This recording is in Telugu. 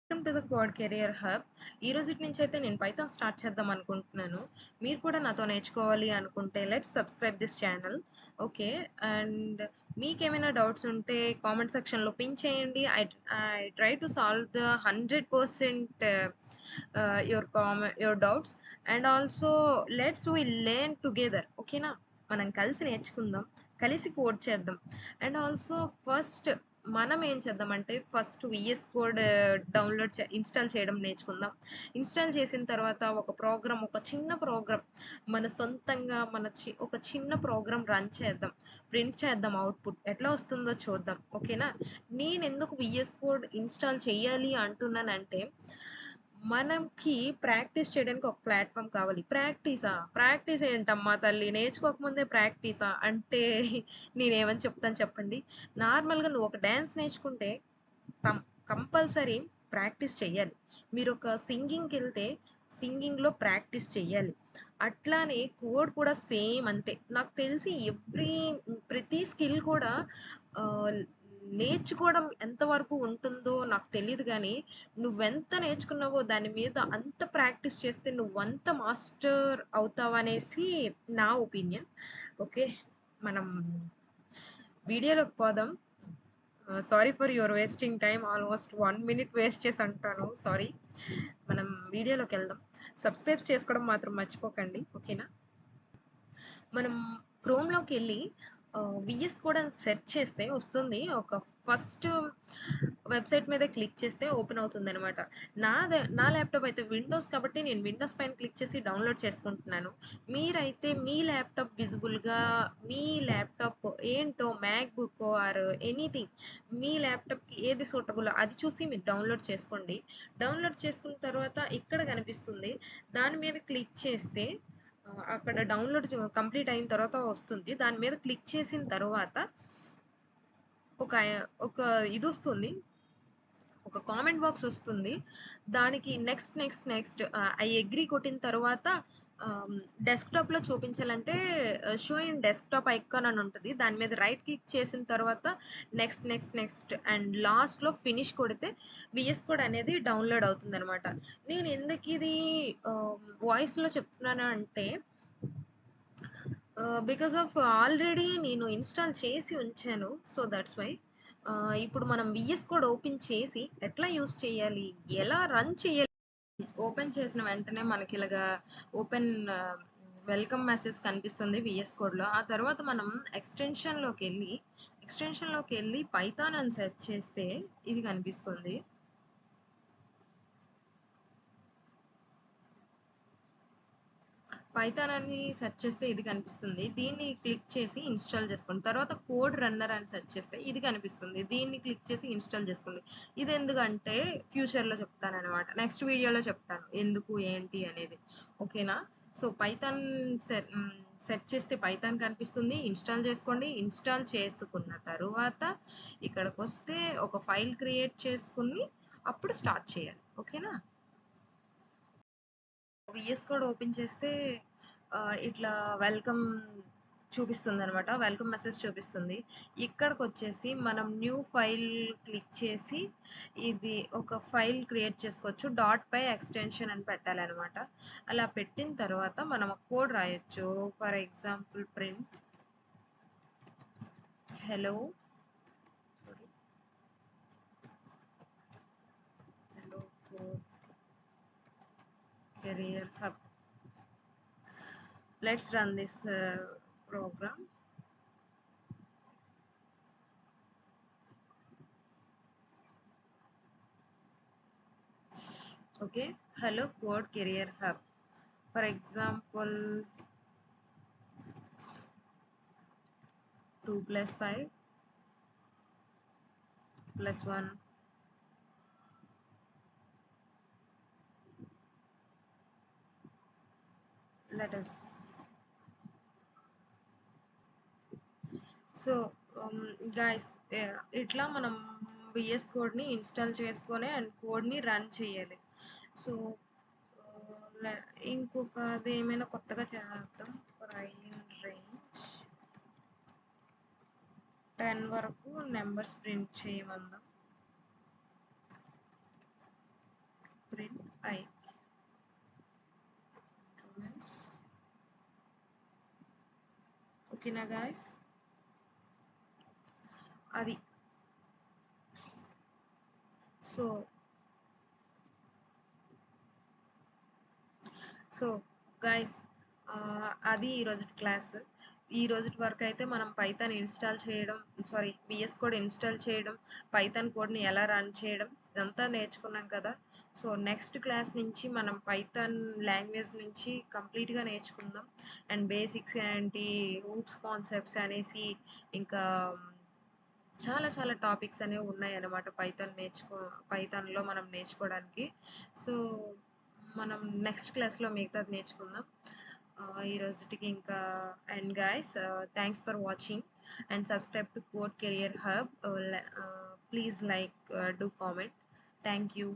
Welcome to the code career hub. ఈ రోజుటి నుంచి అయితే నేను పైథాన్ స్టార్ట్ చేద్దాం అనుకుంటున్నాను. మీరు కూడా నాతో నేర్చుకోవాలి అనుకుంటే let's subscribe this channel. Okay. And మీకేమైనా డౌట్స్ ఉంటే కామెంట్ సెక్షన్లో పిన్ చేయండి. I try to solve the 100% your doubts. And also let's we learn together. ఓకేనా, మనం కలిసి నేర్చుకుందాం, కలిసి కోడ్ చేద్దాం. అండ్ ఆల్సో ఫస్ట్ మనం ఏం చేద్దామంటే ఫస్ట్ విఎస్ కోడ్ ఇన్స్టాల్ చేయడం నేర్చుకుందాం. ఇన్స్టాల్ చేసిన తర్వాత ఒక చిన్న ప్రోగ్రామ్ మన సొంతంగా ఒక చిన్న ప్రోగ్రామ్ రన్ చేద్దాం, ప్రింట్ చేద్దాం, అవుట్పుట్ ఎట్లా వస్తుందో చూద్దాం. ఓకేనా, నేను ఎందుకు విఎస్ కోడ్ ఇన్స్టాల్ చేయాలి అంటున్నానంటే మనకి ప్రాక్టీస్ చేయడానికి ఒక ప్లాట్ఫామ్ కావాలి. ప్రాక్టీస్ ఏంటమ్మా తల్లి, నేర్చుకోకముందే ప్రాక్టీసా అంటే నేనేమని చెప్తాను చెప్పండి. నార్మల్గా నువ్వు ఒక డ్యాన్స్ నేర్చుకుంటే కం కంపల్సరీ ప్రాక్టీస్ చెయ్యాలి. మీరు ఒక సింగింగ్కి వెళ్తే సింగింగ్లో ప్రాక్టీస్ చెయ్యాలి. అట్లానే కోడ్ కూడా సేమ్ అంతే. నాకు తెలిసి ప్రతి స్కిల్ కూడా ఆ, నేర్చుకోవడం ఎంతవరకు ఉంటుందో నాకు తెలియదు, కానీ నువ్వెంత నేర్చుకున్నావో దాని మీద అంత ప్రాక్టీస్ చేస్తే నువ్వంత మాస్టర్ అవుతావనేసి నా ఒపీనియన్. ఓకే, మనం వీడియోలోకి పోదాం. Sorry for your wasting time, almost 1 minute waste చేసి అంటాను, సారీ. మనం వీడియోలోకి వెళ్దాం. సబ్స్క్రైబ్ చేసుకోవడం మాత్రం మర్చిపోకండి. ఓకేనా, మనం క్రోమ్లోకి వెళ్ళి విఎస్ కోడ్ అని సెర్చ్ చేస్తే వస్తుంది. ఒక ఫస్ట్ వెబ్సైట్ మీద క్లిక్ చేస్తే ఓపెన్ అవుతుంది అనమాట. నా ల్యాప్టాప్ అయితే విండోస్ కాబట్టి నేను విండోస్ పైన క్లిక్ చేసి డౌన్లోడ్ చేసుకుంటున్నాను. మీరైతే మీ ల్యాప్టాప్ విజిబుల్గా, మీ ల్యాప్టాప్ ఏంటో మ్యాక్ బుక్ ఆర్ ఎనీథింగ్, మీ ల్యాప్టాప్కి ఏది సూటబుల్ అది చూసి మీరు డౌన్లోడ్ చేసుకోండి. డౌన్లోడ్ చేసుకున్న తర్వాత ఇక్కడ కనిపిస్తుంది, దాని మీద క్లిక్ చేస్తే అక్కడ డౌన్లోడ్ కంప్లీట్ అయిన తర్వాత వస్తుంది. దాని మీద క్లిక్ చేసిన తర్వాత ఒక ఒక ఇది వస్తుంది, ఒక కామెంట్ బాక్స్ వస్తుంది. దానికి next next next I agree కొట్టిన తర్వాత డెస్క్టాప్లో చూపించాలంటే షో ఇన్ డెస్క్టాప్ ఐకాన్ అని ఉంటుంది. దాని మీద రైట్ క్లిక్ చేసిన తర్వాత నెక్స్ట్ నెక్స్ట్ నెక్స్ట్ అండ్ లాస్ట్లో ఫినిష్ కొడితే విఎస్ కోడ్ అనేది డౌన్లోడ్ అవుతుంది అనమాట. నేను ఎందుకు ఇది వాయిస్లో చెప్తున్నాను అంటే బికాస్ ఆఫ్ ఆల్రెడీ నేను ఇన్స్టాల్ చేసి ఉంచాను, సో దట్స్ వై. ఇప్పుడు మనం విఎస్ కోడ్ ఓపెన్ చేసి ఎట్లా యూస్ చేయాలి, ఎలా రన్ చేయాలి, ఓపెన్ చేసిన వెంటనే మనకి ఇలాగా ఓపెన్ వెల్కమ్ మెసేజ్ కనిపిస్తుంది విఎస్ కోడ్లో. ఆ తర్వాత మనం ఎక్స్టెన్షన్లోకి వెళ్ళి పైథాన్ అని సెర్చ్ చేస్తే ఇది కనిపిస్తుంది. పైథాన్ అని సెర్చ్ చేస్తే ఇది కనిపిస్తుంది. దీన్ని క్లిక్ చేసి ఇన్స్టాల్ చేసుకోండి. తర్వాత కోడ్ రన్నర్ అని సెర్చ్ చేస్తే ఇది కనిపిస్తుంది. దీన్ని క్లిక్ చేసి ఇన్స్టాల్ చేసుకోండి. ఇది ఎందుకంటే ఫ్యూచర్లో చెప్తానన్నమాట, నెక్స్ట్ వీడియోలో చెప్తాను ఎందుకు ఏంటి అనేది. ఓకేనా, సో పైథాన్ సెర్చ్ చేస్తే పైథాన్ కనిపిస్తుంది, ఇన్స్టాల్ చేసుకోండి. ఇన్స్టాల్ చేసుకున్న తరువాత ఇక్కడికి వస్తే ఒక ఫైల్ క్రియేట్ చేసుకుని అప్పుడు స్టార్ట్ చేయాలి. ఓకేనా, విఎస్ కోడ్ ఓపెన్ చేస్తే ఇట్లా వెల్కమ్ చూపిస్తుంది అనమాట, వెల్కమ్ మెసేజ్ చూపిస్తుంది. ఇక్కడికి వచ్చేసి మనం న్యూ ఫైల్ క్లిక్ చేసి ఇది ఒక ఫైల్ క్రియేట్ చేసుకోవచ్చు. పై ఎక్స్టెన్షన్ అని పెట్టాలన్నమాట. అలా పెట్టిన తర్వాత మనం కోడ్ రాయొచ్చు. For example print hello, sorry, hello code career hub. Let's run this program. Okay, hello code career hub. For example, 2 plus 5 plus 1 let us. So guys, ఇట్లా మనం విఎస్ కోడ్ని ఇన్స్టాల్ చేసుకొని అండ్ కోడ్ని రన్ చేయాలి. సో ఇంకొకది ఏమైనా కొత్తగా చేద్దాం. రేంజ్ 10 వరకు నెంబర్స్ ప్రింట్ చేయమందాం. ఓకేనా గాయస్? అది. సో సో గైస్, అది ఈరోజుటి క్లాస్. ఈ రోజుటి వరకు అయితే మనం పైథాన్ ఇన్స్టాల్ చేయడం, సారీ విఎస్ కోడ్ ఇన్స్టాల్ చేయడం, పైథాన్ కోడ్ని ఎలా రన్ చేయడం ఇదంతా నేర్చుకున్నాం కదా. సో నెక్స్ట్ క్లాస్ నుంచి మనం పైథాన్ లాంగ్వేజ్ నుంచి కంప్లీట్గా నేర్చుకుందాం. అండ్ బేసిక్స్ ఏంటి, హూప్స్ కాన్సెప్ట్స్ అనేసి, ఇంకా చాలా చాలా టాపిక్స్ అనేవి ఉన్నాయన్నమాట పైథాన్లో మనం నేర్చుకోవడానికి. సో మనం నెక్స్ట్ క్లాస్లో మిగతాది నేర్చుకుందాం. ఈ రోజుటికి ఇంకా. And guys, thanks for watching and subscribe to code career hub. Please like, do comment. Thank you.